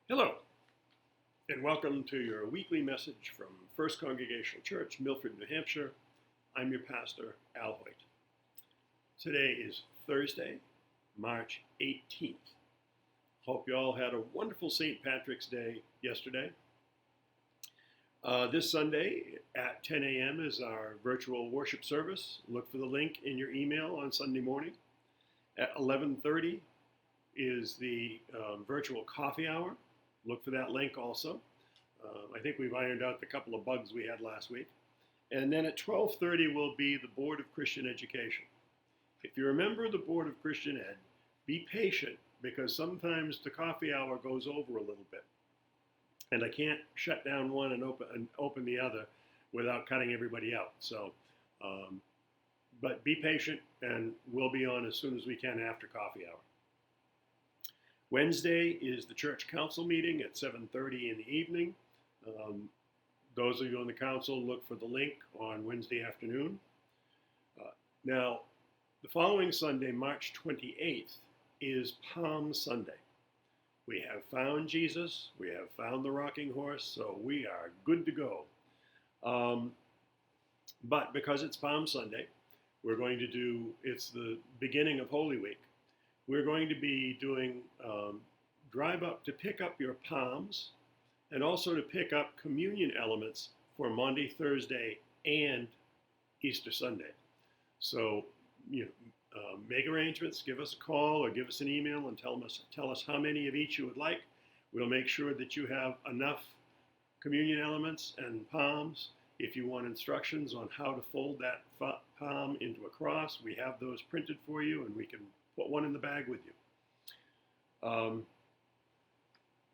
Hello, and welcome to your weekly message from First Congregational Church, Milford, New Hampshire. I'm your pastor, Al Hoyt. Today is Thursday, March 18th. Hope you all had a wonderful St. Patrick's Day yesterday. This Sunday at 10 a.m. is our virtual worship service. Look for the link in your email on Sunday morning. At 11:30 is the virtual coffee hour. Look for that link also. I think we've ironed out the couple of bugs we had last week. And then at 12:30 will be the Board of Christian Education. If you're a member of the Board of Christian Ed, be patient because sometimes the coffee hour goes over a little bit. And I can't shut down one and open the other without cutting everybody out. So, but be patient and we'll be on as soon as we can after coffee hour. Wednesday is the church council meeting at 7:30 in the evening. Those of you on the council, look for the link on Wednesday afternoon. Now, the following Sunday, March 28th, is Palm Sunday. We have found Jesus, we have found the rocking horse, so we are good to go. But because it's Palm Sunday, it's the beginning of Holy Week. We're going to be doing drive up to pick up your palms and also to pick up communion elements for Maundy Thursday and Easter Sunday. So, make arrangements, give us a call or give us an email and tell us how many of each you would like. We'll make sure that you have enough communion elements and palms. If you want instructions on how to fold that palm into a cross, we have those printed for you and we can put one in the bag with you.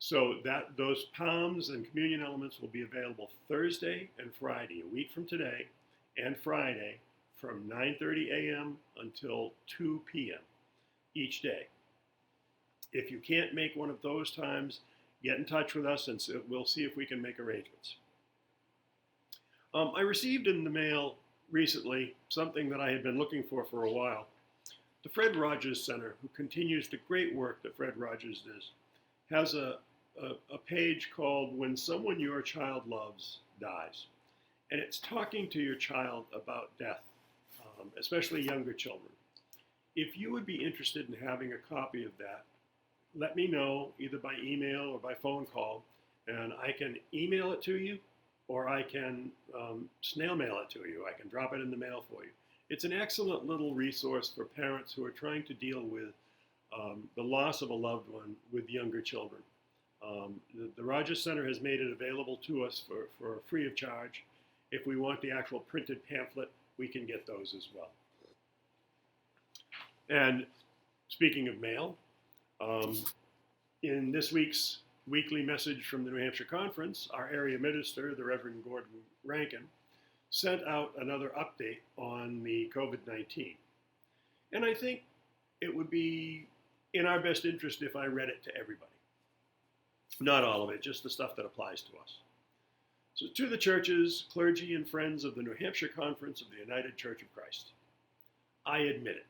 So those palms and communion elements will be available Thursday and Friday, a week from today, and Friday from 9:30 a.m. until 2 p.m. each day. If you can't make one of those times, get in touch with us and we'll see if we can make arrangements. I received in the mail recently something that I had been looking for a while. The Fred Rogers Center, who continues the great work that Fred Rogers does, has a page called When Someone Your Child Loves Dies. And it's talking to your child about death, especially younger children. If you would be interested in having a copy of that, let me know either by email or by phone call, and I can email it to you or I can snail mail it to you. I can drop it in the mail for you. It's an excellent little resource for parents who are trying to deal with the loss of a loved one with younger children. The Rogers Center has made it available to us for free of charge. If we want the actual printed pamphlet, we can get those as well. And speaking of mail, in this week's weekly message from the New Hampshire Conference, our area minister, the Reverend Rankin, sent out another update on the COVID-19. And I think it would be in our best interest if I read it to everybody. Not all of it, just the stuff that applies to us. So to the churches, clergy, and friends of the New Hampshire Conference of the United Church of Christ, I admit it.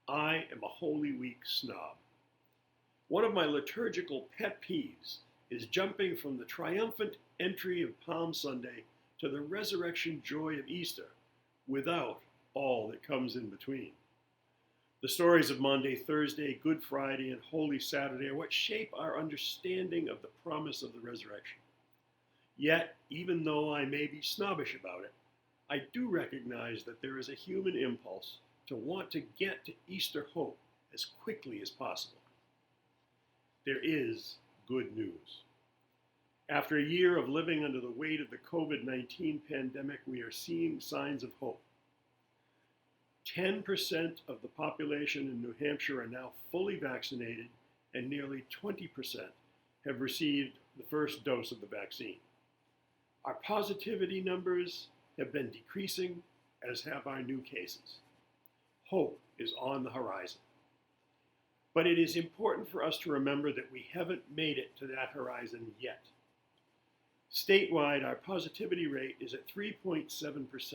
I am a Holy Week snob. One of my liturgical pet peeves is jumping from the triumphant entry of Palm Sunday to the resurrection joy of Easter without all that comes in between. The stories of Maundy Thursday, Good Friday, and Holy Saturday are what shape our understanding of the promise of the resurrection. Yet, even though I may be snobbish about it, I do recognize that there is a human impulse to want to get to Easter hope as quickly as possible. There is good news. After a year of living under the weight of the COVID-19 pandemic, we are seeing signs of hope. 10% of the population in New Hampshire are now fully vaccinated, and nearly 20% have received the first dose of the vaccine. Our positivity numbers have been decreasing, as have our new cases. Hope is on the horizon. But it is important for us to remember that we haven't made it to that horizon yet. Statewide, our positivity rate is at 3.7%,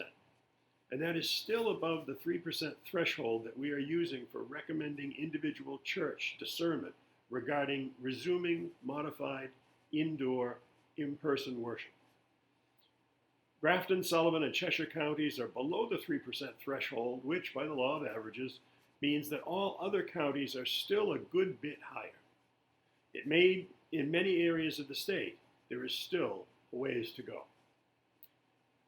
and that is still above the 3% threshold that we are using for recommending individual church discernment regarding resuming modified indoor in-person worship. Grafton, Sullivan, and Cheshire counties are below the 3% threshold, which, by the law of averages, means that all other counties are still a good bit higher. It may, in many areas of the state, there is still a ways to go.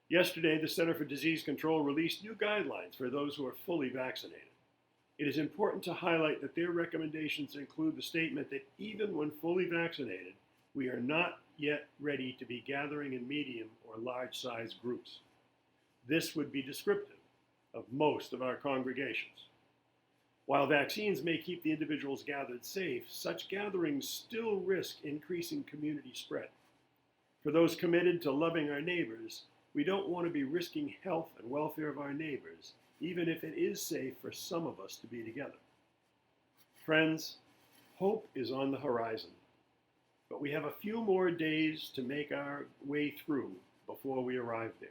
Yesterday, the Center for Disease Control released new guidelines for those who are fully vaccinated. It is important to highlight that their recommendations include the statement that even when fully vaccinated, we are not yet ready to be gathering in medium or large-size groups. This would be descriptive of most of our congregations. While vaccines may keep the individuals gathered safe, such gatherings still risk increasing community spread. For those committed to loving our neighbors, we don't want to be risking health and welfare of our neighbors, even if it is safe for some of us to be together. Friends, hope is on the horizon, but we have a few more days to make our way through before we arrive there.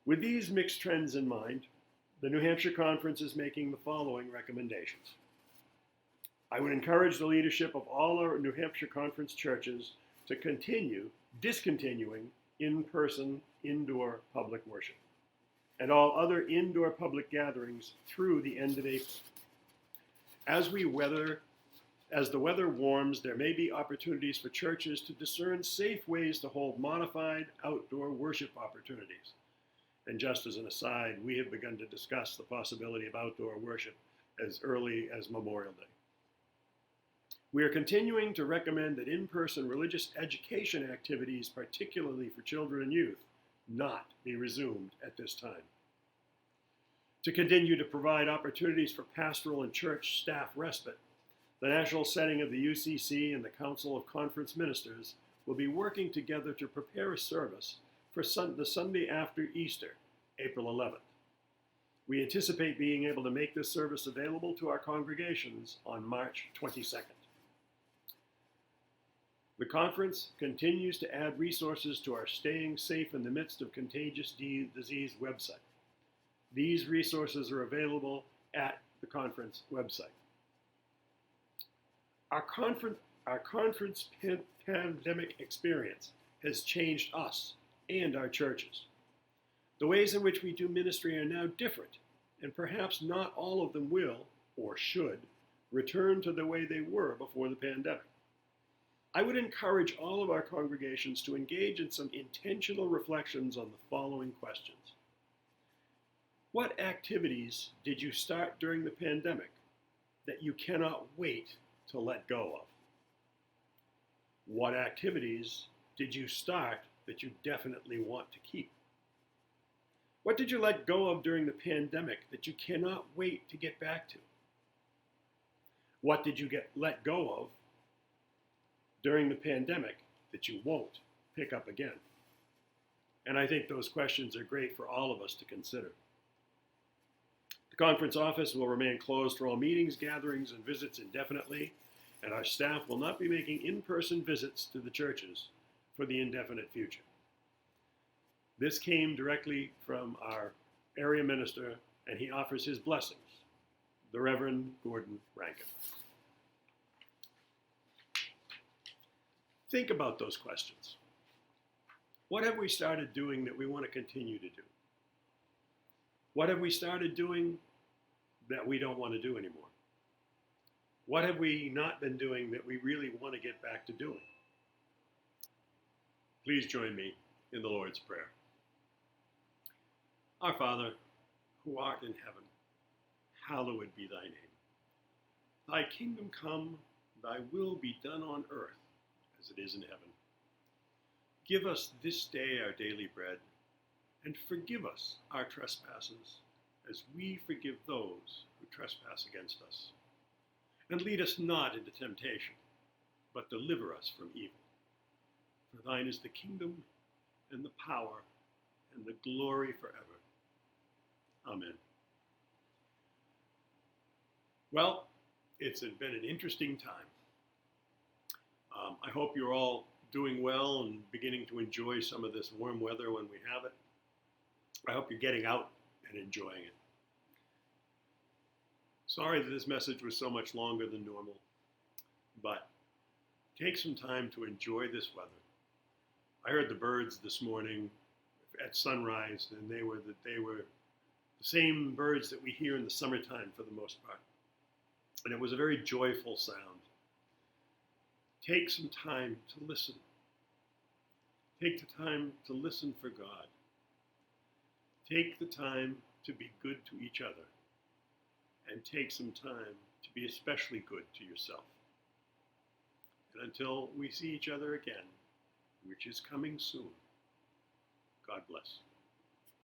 With these mixed trends in mind, the New Hampshire Conference is making the following recommendations. I would encourage the leadership of all our New Hampshire Conference churches to continue discontinuing in-person indoor public worship and all other indoor public gatherings through the end of April. As the weather warms, there may be opportunities for churches to discern safe ways to hold modified outdoor worship opportunities. And just as an aside, we have begun to discuss the possibility of outdoor worship as early as Memorial Day. We are continuing to recommend that in-person religious education activities, particularly for children and youth, not be resumed at this time. To continue to provide opportunities for pastoral and church staff respite, the national setting of the UCC and the Council of Conference Ministers will be working together to prepare a service for the Sunday after Easter, April 11th. We anticipate being able to make this service available to our congregations on March 22nd. The conference continues to add resources to our Staying Safe in the Midst of Contagious Disease website. These resources are available at the conference website. Our conference pandemic experience has changed us and our churches. The ways in which we do ministry are now different, and perhaps not all of them will, or should, return to the way they were before the pandemic. I would encourage all of our congregations to engage in some intentional reflections on the following questions. What activities did you start during the pandemic that you cannot wait to let go of? What activities did you start that you definitely want to keep? What did you let go of during the pandemic that you cannot wait to get back to? What did you let go of during the pandemic that you won't pick up again? And I think those questions are great for all of us to consider. The conference office will remain closed for all meetings, gatherings, and visits indefinitely, and our staff will not be making in-person visits to the churches for the indefinite future. This came directly from our area minister, and he offers his blessings, the Reverend Gordon Rankin. Think about those questions. What have we started doing that we want to continue to do? What have we started doing that we don't want to do anymore? What have we not been doing that we really want to get back to doing? Please join me in the Lord's Prayer. Our Father, who art in heaven, hallowed be thy name. Thy kingdom come, thy will be done on earth as it is in heaven. Give us this day our daily bread, and forgive us our trespasses, as we forgive those who trespass against us. And lead us not into temptation, but deliver us from evil. For thine is the kingdom, and the power, and the glory forever. Amen. Well, it's been an interesting time. I hope you're all doing well and beginning to enjoy some of this warm weather when we have it. I hope you're getting out and enjoying it. Sorry that this message was so much longer than normal. but take some time to enjoy this weather. I heard the birds this morning at sunrise, and they were the same birds that we hear in the summertime for the most part. And it was a very joyful sound. Take some time to listen. Take the time to listen for God. Take the time to be good to each other. And take some time to be especially good to yourself. And until we see each other again, which is coming soon, God bless.